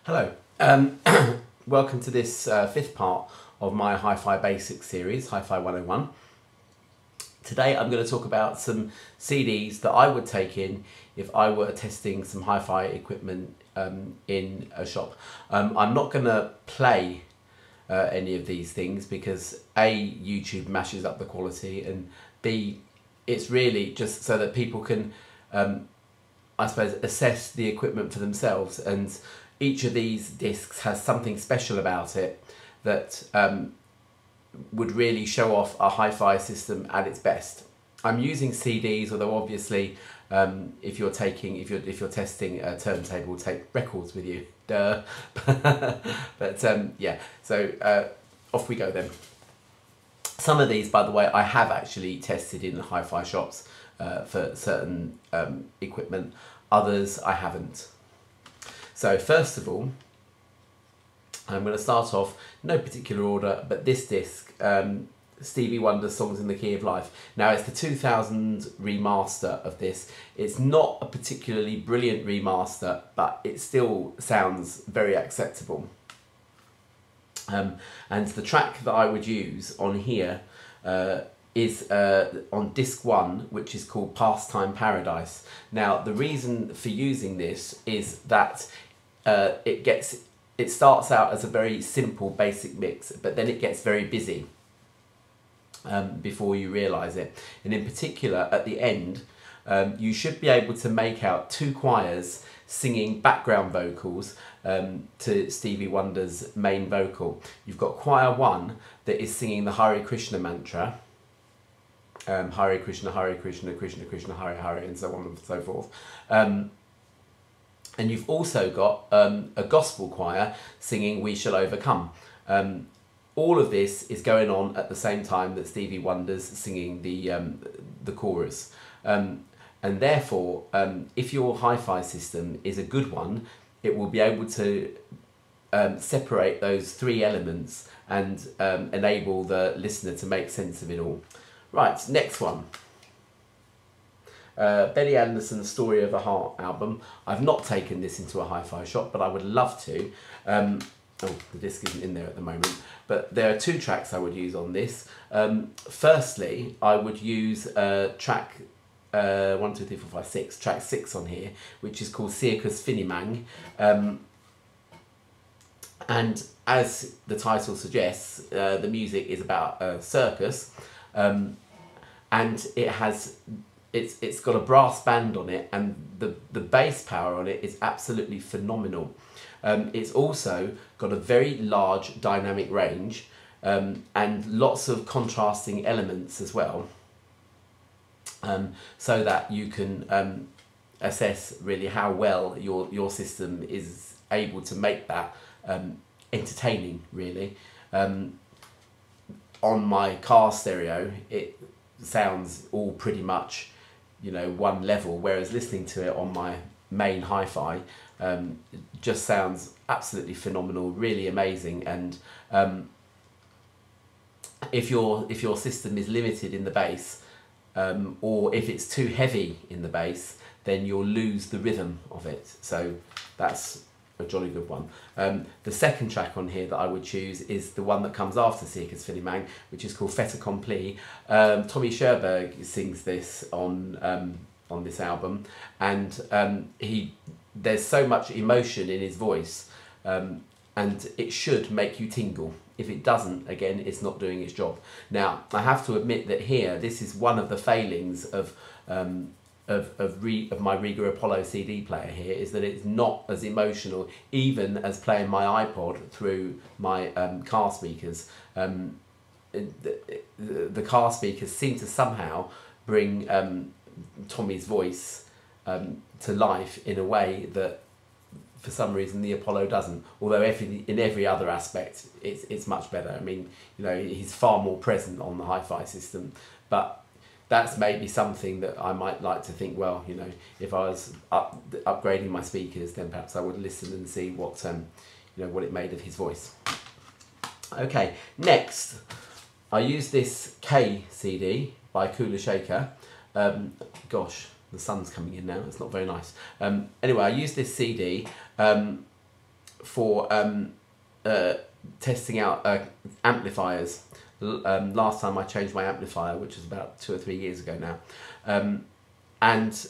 Hello, welcome to this fifth part of my Hi-Fi Basics series, Hi-Fi 101. Today I'm going to talk about some CDs that I would take in if I were testing some hi-fi equipment in a shop. I'm not going to play any of these things because A, YouTube mashes up the quality, and B, it's really just so that people can I suppose assess the equipment for themselves, and each of these discs has something special about it that would really show off a hi-fi system at its best. I'm using CDs, although obviously if you're testing a turntable, take records with you. Duh. But yeah, so off we go then. Some of these, by the way, I have actually tested in hi-fi shops for certain equipment. Others I haven't. So first of all, I'm going to start off, no particular order, but this disc, Stevie Wonder Songs in the Key of Life. Now it's the 2000 remaster of this. It's not a particularly brilliant remaster, but it still sounds very acceptable. And the track that I would use on here is on disc 1, which is called Pastime Paradise. Now the reason for using this is that it starts out as a very simple basic mix, but then it gets very busy before you realise it. And in particular at the end you should be able to make out two choirs singing background vocals to Stevie Wonder's main vocal. You've got choir 1 that is singing the Hare Krishna mantra, Hare Krishna, Krishna Krishna, Hare Hare, and so on and so forth. And you've also got a gospel choir singing We Shall Overcome. All of this is going on at the same time that Stevie Wonder's singing the chorus. And therefore, if your hi-fi system is a good one, it will be able to separate those three elements and enable the listener to make sense of it all. Right, next one. Benny Andersson's Story of a Heart album. I've not taken this into a hi-fi shop, but I would love to. Oh, the disc isn't in there at the moment. But there are two tracks I would use on this. Firstly, I would use track 1, 2, 3, 4, 5, 6, track 6 on here, which is called Circus Finimang. And as the title suggests, the music is about a circus, and it's got a brass band on it, and the bass power on it is absolutely phenomenal. It's also got a very large dynamic range and lots of contrasting elements as well, so that you can assess really how well your system is able to make that entertaining, really. On my car stereo, it sounds all pretty much, you know, one level, whereas listening to it on my main hi-fi just sounds absolutely phenomenal, really amazing. And if your system is limited in the bass, or if it's too heavy in the bass, then you'll lose the rhythm of it. So that's a jolly good one. The second track on here that I would choose is the one that comes after Circus Finimang, which is called Fait Accompli. Tommy Sherberg sings this on this album, and there's so much emotion in his voice, and it should make you tingle. If it doesn't, again, it's not doing its job. Now, I have to admit that here, this is one of the failings of my Riga Apollo CD player here, is that it's not as emotional, even as playing my iPod through my car speakers. The car speakers seem to somehow bring Tommy's voice to life in a way that for some reason the Apollo doesn't, although in every other aspect it's much better. I mean, you know, he's far more present on the hi-fi system, but that's maybe something that I might like to think, well, you know, if I was upgrading my speakers, then perhaps I would listen and see what you know, what it made of his voice. Okay, next I use this K CD by Kula Shaker. Gosh, the sun's coming in now, it's not very nice. Anyway, I use this CD for testing out amplifiers. Last time I changed my amplifier, which was about 2 or 3 years ago now, and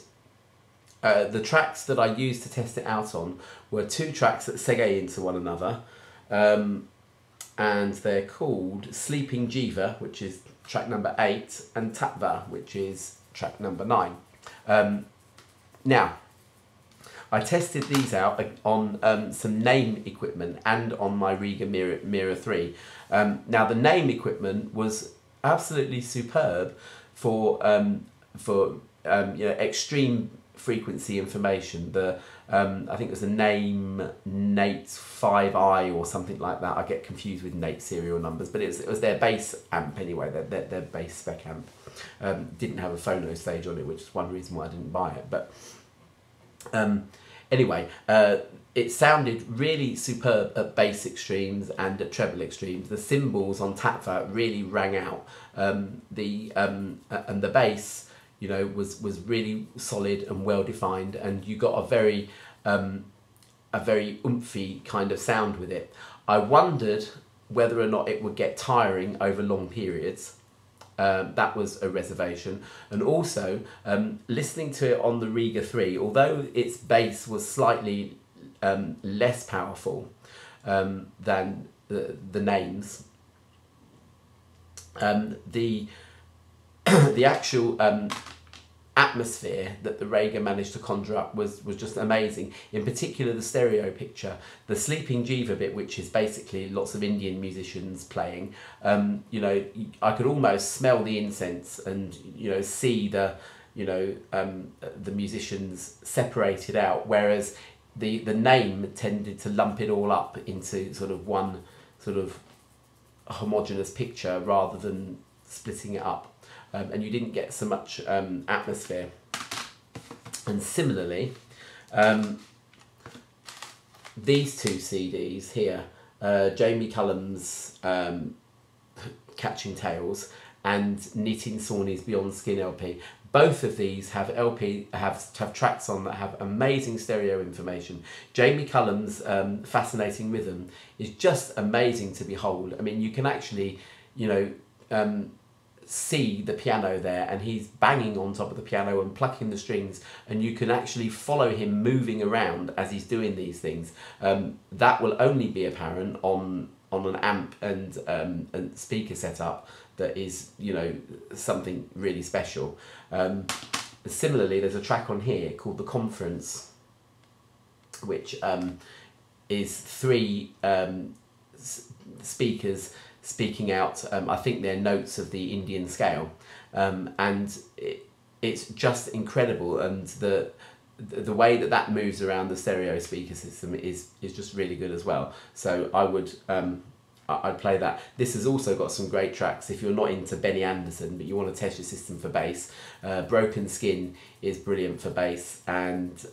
the tracks that I used to test it out on were 2 tracks that segue into one another, and they're called Sleeping Jiva, which is track number 8, and Tatva, which is track number 9. Now, I tested these out on some Name equipment and on my Riga Mira 3. Now, the Name equipment was absolutely superb for you know, extreme frequency information. I think it was the Name Nate 5i or something like that. I get confused with Nate serial numbers, but it was their bass amp anyway, their bass spec amp. Didn't have a phono stage on it, which is one reason why I didn't buy it. But anyway, it sounded really superb at bass extremes and at treble extremes. The cymbals on Tatva really rang out. And the bass, you know, was really solid and well defined, and you got a very oomphy kind of sound with it. I wondered whether or not it would get tiring over long periods. That was a reservation. And also, listening to it on the Riga 3, although its bass was slightly less powerful than the Names, the actual atmosphere that the Riga managed to conjure up was just amazing. In particular, the stereo picture, the Sleeping Jiva bit, which is basically lots of Indian musicians playing. You know, I could almost smell the incense and, you know, see the musicians separated out, whereas the Name tended to lump it all up into sort of one sort of homogeneous picture rather than splitting it up. And you didn't get so much atmosphere. And similarly, these 2 CDs here, Jamie Cullum's Catching Tales and Nitin Sawhney's Beyond Skin LP, both of these have tracks on that have amazing stereo information. Jamie Cullum's Fascinating Rhythm is just amazing to behold. I mean, you can actually, you know, see the piano there, and he's banging on top of the piano and plucking the strings, and you can actually follow him moving around as he's doing these things. That will only be apparent on an amp and speaker setup that is, you know, something really special. Similarly, there's a track on here called The Conference, which is 3 speakers speaking out, I think they're notes of the Indian scale, and it's just incredible, and the way that moves around the stereo speaker system is just really good as well. So I would I'd play that. This has also got some great tracks if you're not into Benny Andersson but you want to test your system for bass. Broken Skin is brilliant for bass, and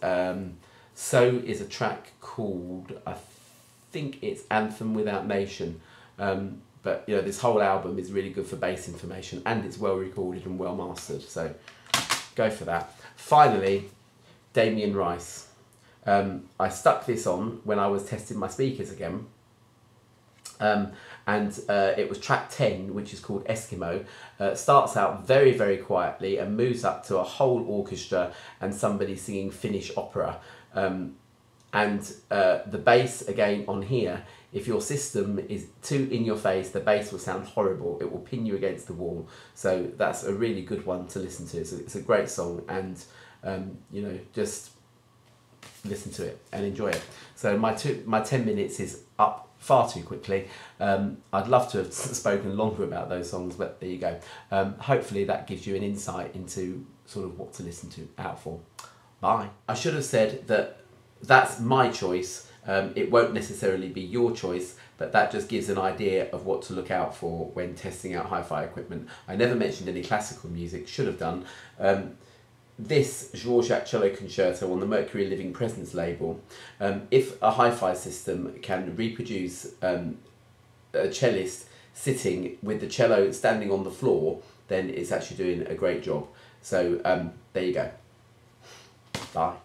so is a track called, I think it's Anthem Without Nation. But you know, this whole album is really good for bass information, and it's well recorded and well mastered, so go for that. Finally, Damien Rice. I stuck this on when I was testing my speakers again, and it was track 10, which is called Eskimo. Starts out very, very quietly and moves up to a whole orchestra and somebody singing Finnish opera. And the bass, again, on here, if your system is too in your face, the bass will sound horrible. It will pin you against the wall. So that's a really good one to listen to. It's a great song, and you know, just listen to it and enjoy it. So my 10 minutes is up far too quickly. I'd love to have spoken longer about those songs, but there you go. Hopefully that gives you an insight into sort of what to listen to out for. Bye. I should have said that that's my choice. It won't necessarily be your choice, but that just gives an idea of what to look out for when testing out hi-fi equipment. I never mentioned any classical music, should have done. This Dvorak Cello Concerto on the Mercury Living Presence label, if a hi-fi system can reproduce a cellist sitting with the cello standing on the floor, then it's actually doing a great job. So there you go. Bye.